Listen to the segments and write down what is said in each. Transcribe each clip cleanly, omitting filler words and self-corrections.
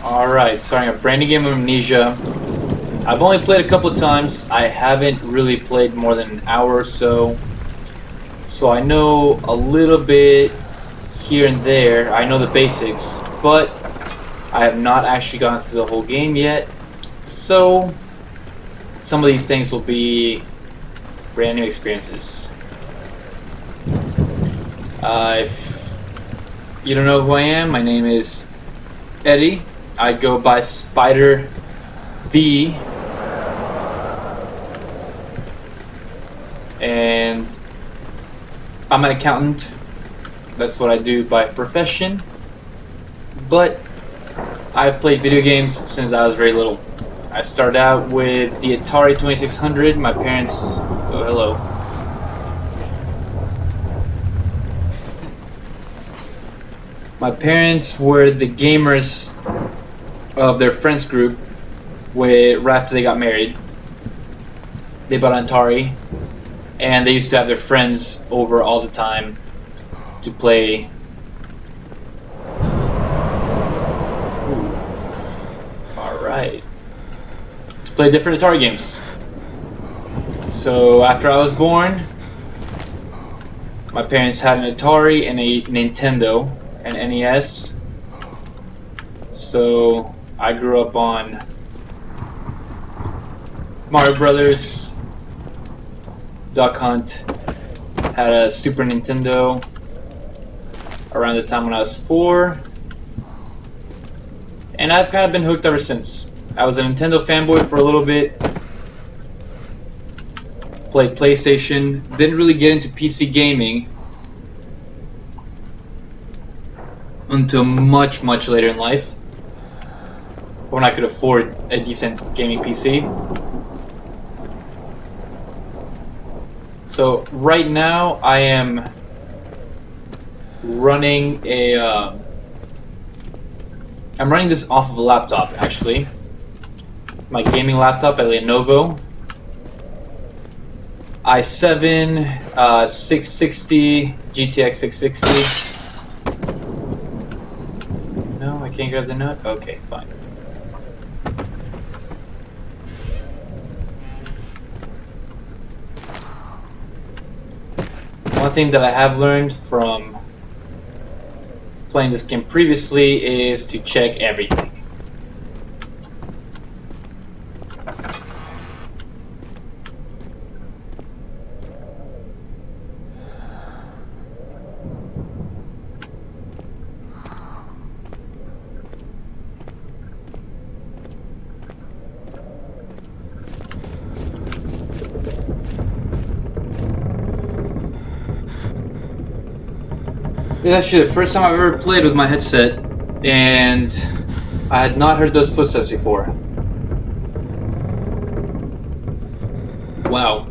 Alright, starting a brand new game of Amnesia. I've only played a couple of times. I haven't really played more than an hour or so. So I know a little bit here and there. I know the basics, but I have not actually gone through the whole game yet. So some of these things will be brand new experiences. If you don't know who I am, my name is Eddie. I go by Spider V, and I'm an accountant. That's what I do by profession. But I've played video games since I was very little. I started out with the Atari 2600. My parents, oh hello. My parents were the gamers of their friends group right after they got married. They bought an Atari, and they used to have their friends over all the time to play. Alright. To play different Atari games. So after I was born, my parents had an Atari and a Nintendo, an NES. So I grew up on Mario Brothers, Duck Hunt, had a Super Nintendo around the time when I was 4, and I've kind of been hooked ever since. I was a Nintendo fanboy for a little bit, played PlayStation, didn't really get into PC gaming until much later in life, when I could afford a decent gaming PC. So right now I am running I'm running this off of a laptop, actually. My gaming laptop, a Lenovo i7 660 GTX 660. No, I can't grab the note? Okay, fine. One thing that I have learned from playing this game previously is to check everything. It's actually the first time I've ever played with my headset, and I had not heard those footsteps before. Wow.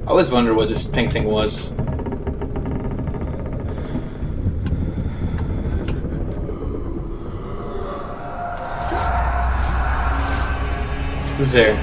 I always wondered what this pink thing was. Who's there?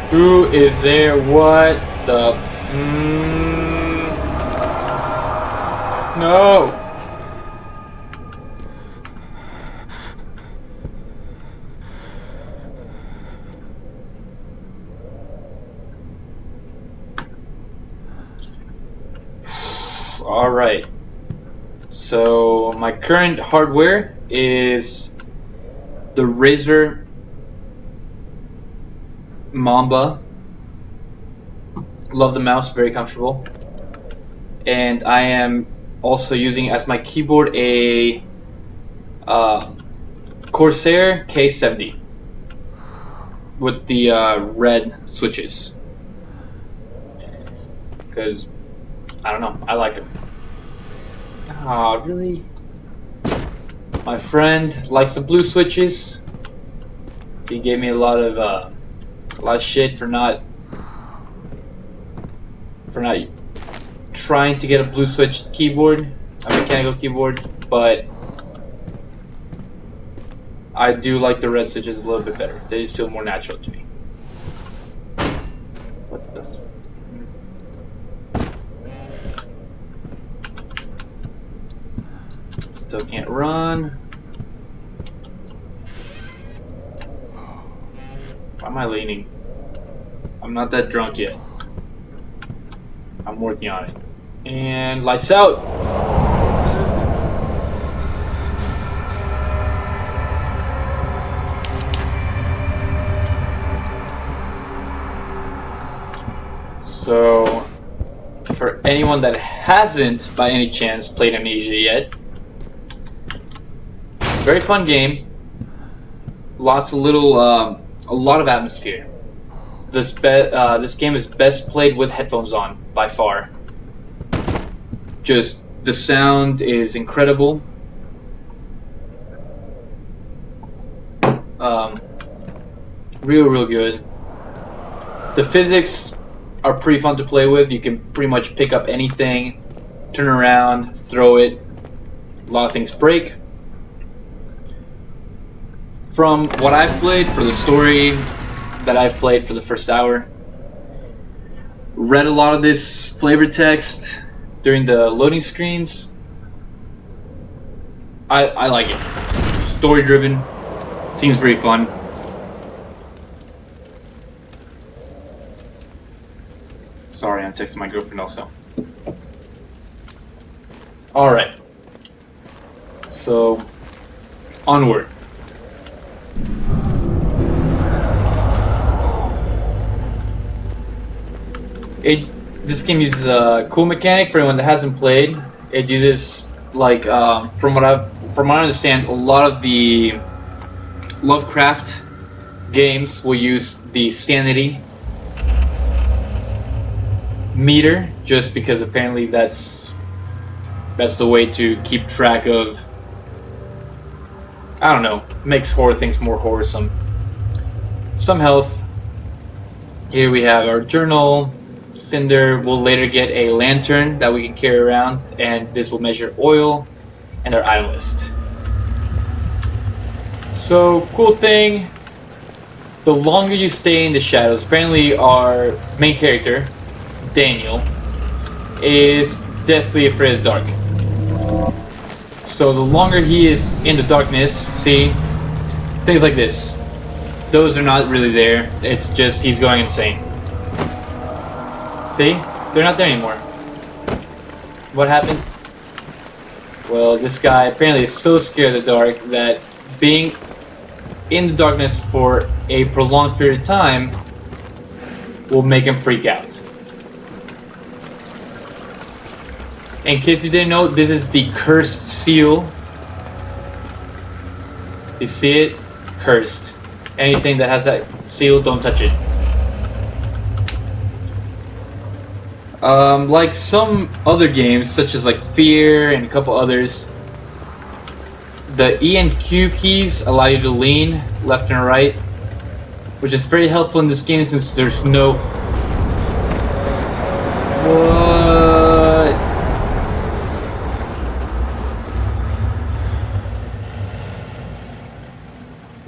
Who is there? What the? No! Alright. So, my current hardware is the Razer Mamba. Love the mouse, very comfortable. And I am also using as my keyboard a Corsair K70 with the red switches, because I don't know, I like them. Ah, really? My friend likes the blue switches. He gave me a lot of shit for not trying to get a blue switch keyboard, a mechanical keyboard, but I do like the red switches a little bit better. They just feel more natural to me. What the Still can't run. Why am I leaning? I'm not that drunk yet. I'm working on it. And lights out. So, for anyone that hasn't, by any chance, played Amnesia yet, very fun game. Lots of little, a lot of atmosphere. This game is best played with headphones on, by far. Just, the sound is incredible. Real good. The physics are pretty fun to play with. You can pretty much pick up anything, turn around, throw it. A lot of things break. From what I've played, for the story that I've played for the first hour, read a lot of this flavor text during the loading screens. I like it. Story driven, seems very fun. Sorry, I'm texting my girlfriend also. Alright. So, onward. This game uses a cool mechanic for anyone that hasn't played. It uses, like, from what I understand, a lot of the Lovecraft games will use the sanity meter, just because apparently that's the way to keep track of, I don't know, makes horror things more wholesome. Some health. Here we have our journal. Cinder will later get a lantern that we can carry around, and this will measure oil, and our item list. So, cool thing, the longer you stay in the shadows, apparently our main character, Daniel, is deathly afraid of the dark. So the longer he is in the darkness, see, things like this, those are not really there, it's just he's going insane. See? They're not there anymore. What happened? Well, this guy apparently is so scared of the dark that being in the darkness for a prolonged period of time will make him freak out. In case you didn't know, this is the cursed seal. You see it? Cursed. Anything that has that seal, don't touch it. Like some other games, such as like Fear and a couple others, the E and Q keys allow you to lean left and right, which is very helpful in this game since there's no... What?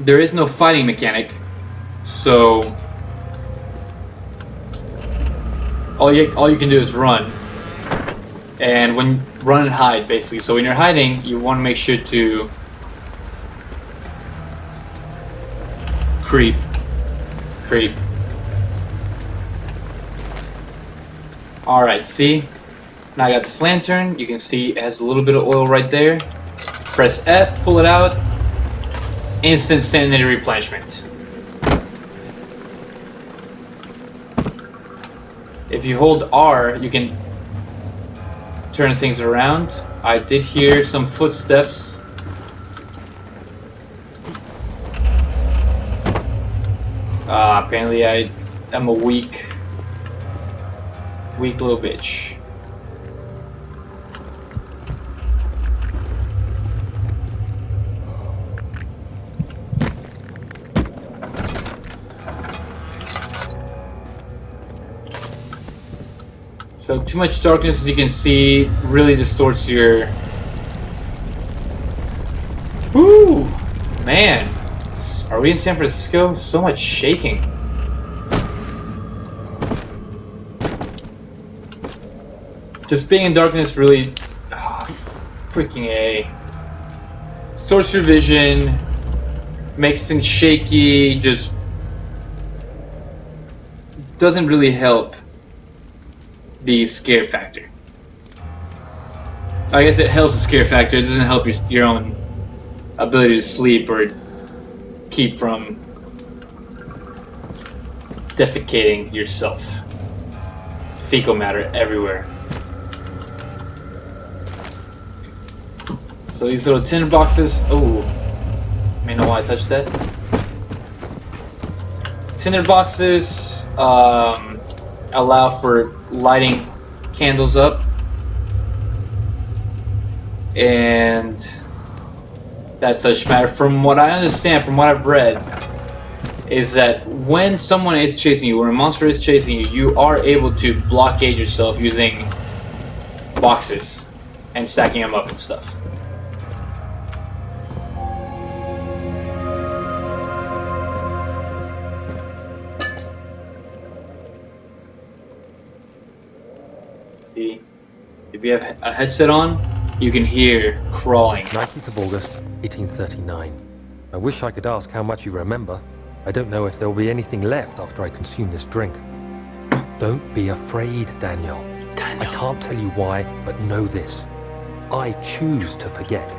There is no fighting mechanic, so all you can do is run, and run and hide basically. So when you're hiding, you want to make sure to creep. Alright, see? Now I got this lantern. You can see it has a little bit of oil right there. Press F, pull it out. Instant sanity replenishment. If you hold R, you can turn things around. I did hear some footsteps. Apparently I am a weak little bitch. So too much darkness, as you can see, really distorts your... Woo! Man! Are we in San Francisco? So much shaking. Just being in darkness really... Oh, freaking A. distorts your vision, makes things shaky, just doesn't really help the scare factor. I guess it helps the scare factor. It doesn't help your own ability to sleep or keep from defecating yourself. Fecal matter everywhere. So these little tinder boxes. Oh, may know why I touched that. Tinder boxes allow for lighting candles up, and that such matter. From what I understand, from what I've read, is that when someone is chasing you, when a monster is chasing you, you are able to blockade yourself using boxes and stacking them up and stuff. See, if you have a headset on, you can hear crawling. 19th of August, 1839. I wish I could ask how much you remember. I don't know if there will be anything left after I consume this drink. Don't be afraid, Daniel. I can't tell you why, but know this. I choose to forget.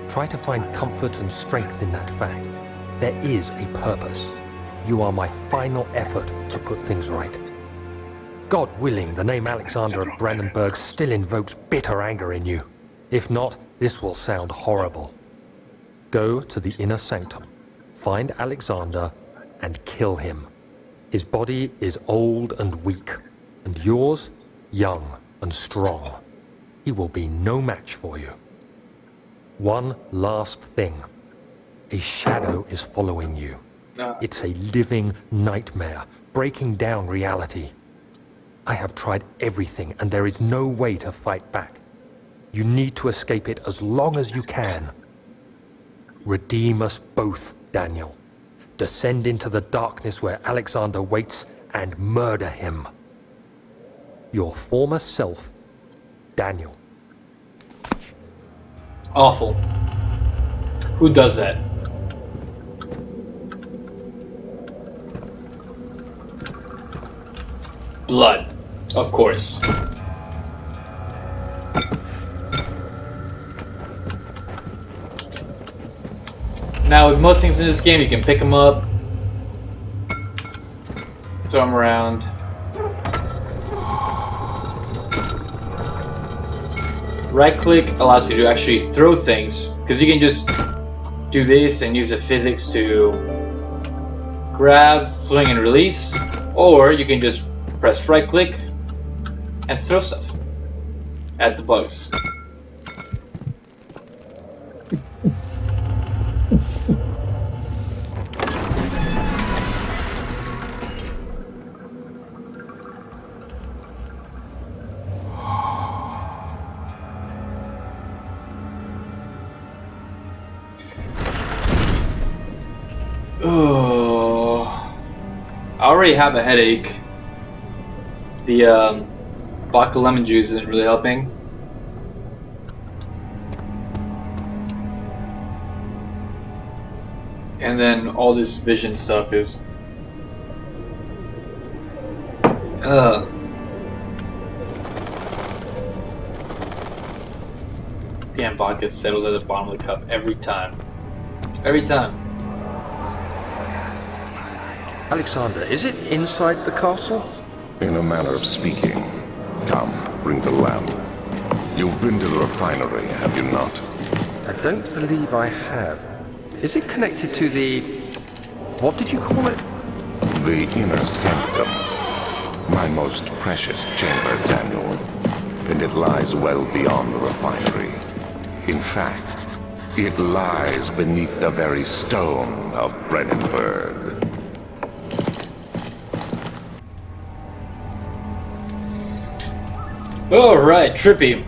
Try to find comfort and strength in that fact. There is a purpose. You are my final effort to put things right. God willing, the name Alexander of Brandenburg still invokes bitter anger in you. If not, this will sound horrible. Go to the inner sanctum. Find Alexander and kill him. His body is old and weak, and yours, young and strong. He will be no match for you. One last thing. A shadow is following you. It's a living nightmare, breaking down reality. I have tried everything, and there is no way to fight back. You need to escape it as long as you can. Redeem us both, Daniel. Descend into the darkness where Alexander waits and murder him. Your former self, Daniel. Awful. Who does that? Blood, of course. Now, with most things in this game, you can pick them up, throw them around. Right click allows you to actually throw things, because you can just do this and use the physics to grab, swing, and release, or you can just press right click and throw stuff at the bugs. Oh, I already have a headache. The vodka lemon juice isn't really helping. And then all this vision stuff is damn, vodka settles at the bottom of the cup every time. Every time. Alexander, is it inside the castle? In a manner of speaking. Come, bring the lamp. You've been to the refinery, have you not? I don't believe I have. Is it connected to the... what did you call it? The inner sanctum. My most precious chamber, Daniel. And it lies well beyond the refinery. In fact, it lies beneath the very stone of Brandenburg. Alright, trippy.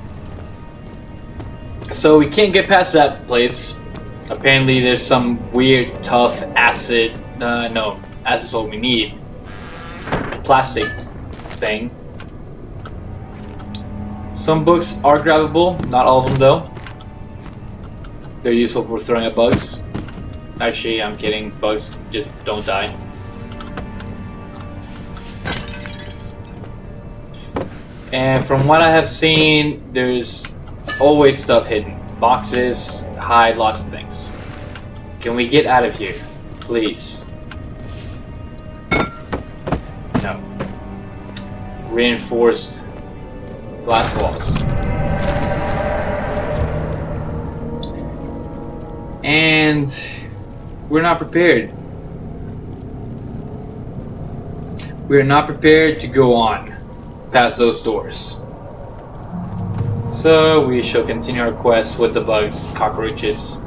So we can't get past that place. Apparently there's some weird, tough acid. No, acid's what we need. Plastic thing. Some books are grabbable, not all of them though. They're useful for throwing at bugs. Actually, I'm kidding. Bugs just don't die. And from what I have seen, there's always stuff hidden. Boxes, hide lots of things. Can we get out of here? Please. No. Reinforced glass walls. And we're not prepared. We are not prepared to go on past those doors. So we shall continue our quest with the bugs, cockroaches.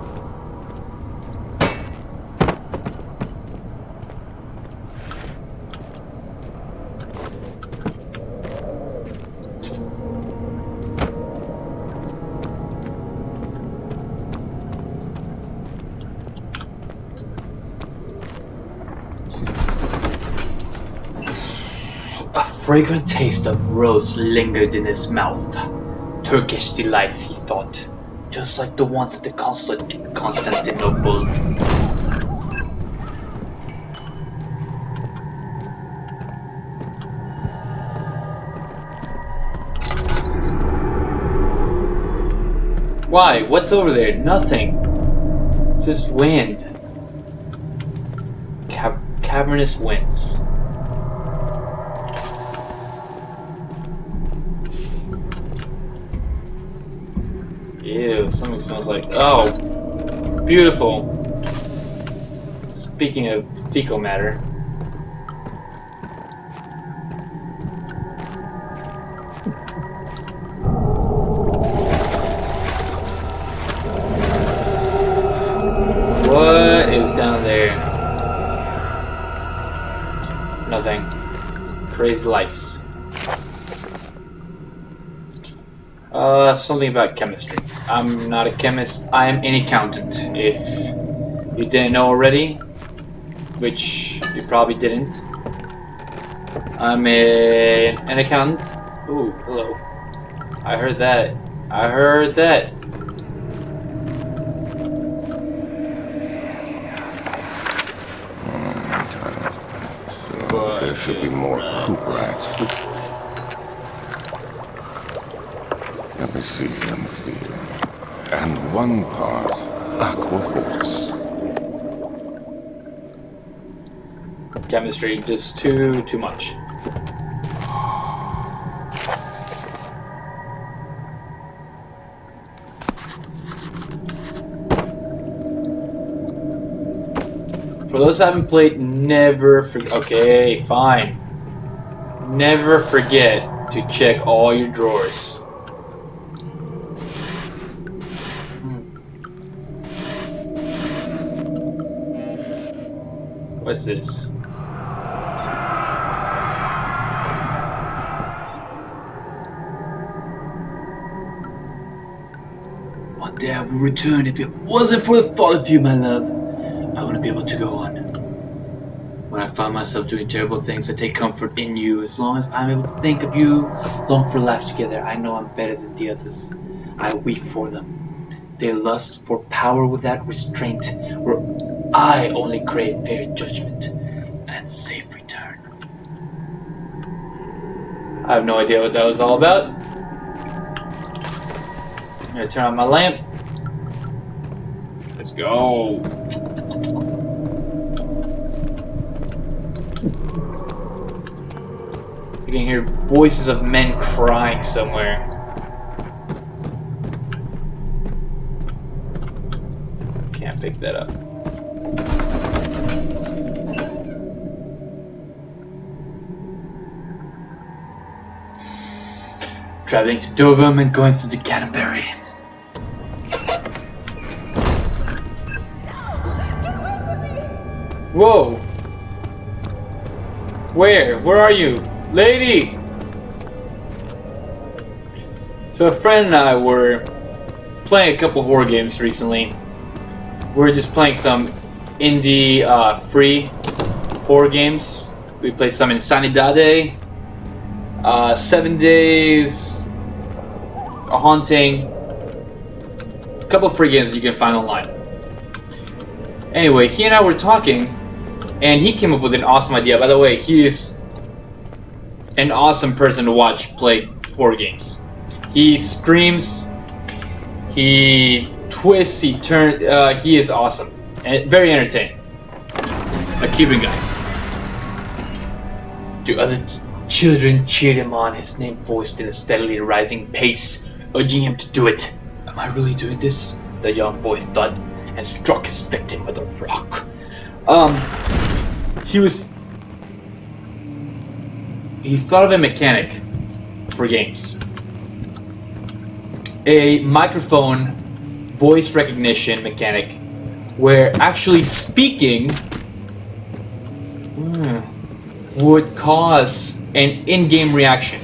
A fragrant taste of rose lingered in his mouth. Turkish delights, he thought, just like the ones at the consulate in Constantinople. Why? What's over there? Nothing. It's just wind. Cavernous winds. Ew, something smells like... Oh! Beautiful! Speaking of fecal matter. What is down there? Nothing. Crazy lights. Something about chemistry. I'm not a chemist, I am an accountant. If you didn't know already, which you probably didn't. I'm an accountant. Ooh, hello. I heard that. I heard that. So there should be more coop rats. Let me see. And one part aquaforce. Chemistry, just too much. For those who haven't played, never forget. Okay, fine. Never forget to check all your drawers. What's this? One day I will return. If it wasn't for the thought of you, my love, I wouldn't be able to go on. When I find myself doing terrible things, I take comfort in you. As long as I'm able to think of you, long for life together, I know I'm better than the others. I weep for them. They lust for power without restraint, where I only crave fair judgment and safe return. I have no idea what that was all about. I'm gonna turn on my lamp. Let's go. You can hear voices of men crying somewhere. Can't pick that up. Traveling to Dover and going through the Canterbury. Whoa! Where? Where are you? Lady! So a friend and I were playing a couple horror games recently. We were just playing some indie free horror games. We played some Insanidade, 7 Days, A Haunting, couple free games that you can find online. Anyway, he and I were talking, and he came up with an awesome idea. By the way, he is an awesome person to watch play horror games. He streams, he twists, he turns, he is awesome and very entertaining. A Cuban guy. Do other children cheered him on, his name voiced in a steadily rising pace, urging him to do it. Am I really doing this? The young boy thought, and struck his victim with a rock. He thought of a mechanic for games. A microphone voice recognition mechanic where actually speaking would cause an in-game reaction.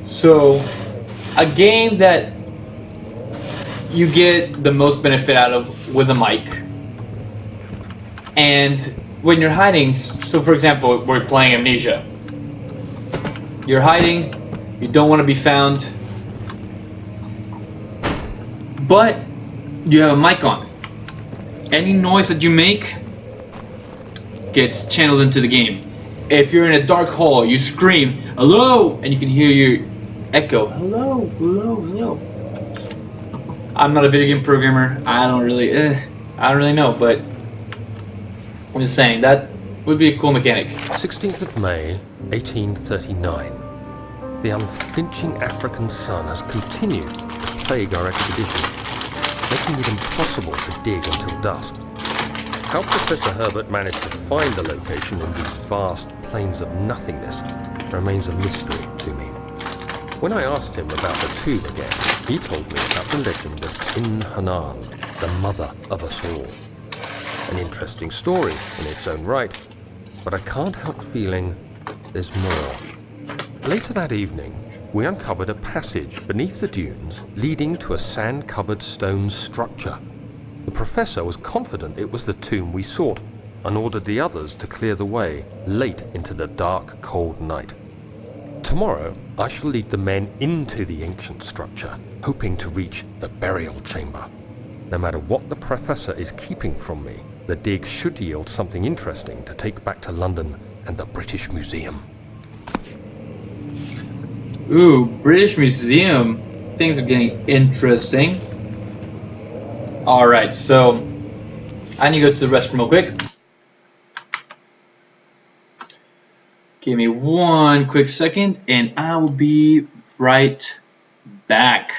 So, a game that you get the most benefit out of with a mic, and when you're hiding, so for example, we're playing Amnesia. You're hiding, you don't want to be found, but you have a mic on. Any noise that you make gets channeled into the game. If you're in a dark hall, you scream, hello, and you can hear your echo, hello, hello, hello. I'm not a video game programmer. I don't really know, but I'm just saying that would be a cool mechanic. 16th of May, 1839. The unflinching African sun has continued to plague our expedition, making it impossible to dig until dusk. How Professor Herbert managed to find the location in these vast plains of nothingness remains a mystery to me. When I asked him about the tomb again, he told me about the legend of Tin Hanan, the mother of us all. An interesting story in its own right, but I can't help feeling there's more. Later that evening, we uncovered a passage beneath the dunes leading to a sand-covered stone structure. The professor was confident it was the tomb we sought and ordered the others to clear the way late into the dark, cold night. Tomorrow, I shall lead the men into the ancient structure, hoping to reach the burial chamber. No matter what the professor is keeping from me, the dig should yield something interesting to take back to London and the British Museum. Ooh, British Museum. Things are getting interesting. Alright, so I need to go to the restroom real quick. Give me one quick second and I will be right back.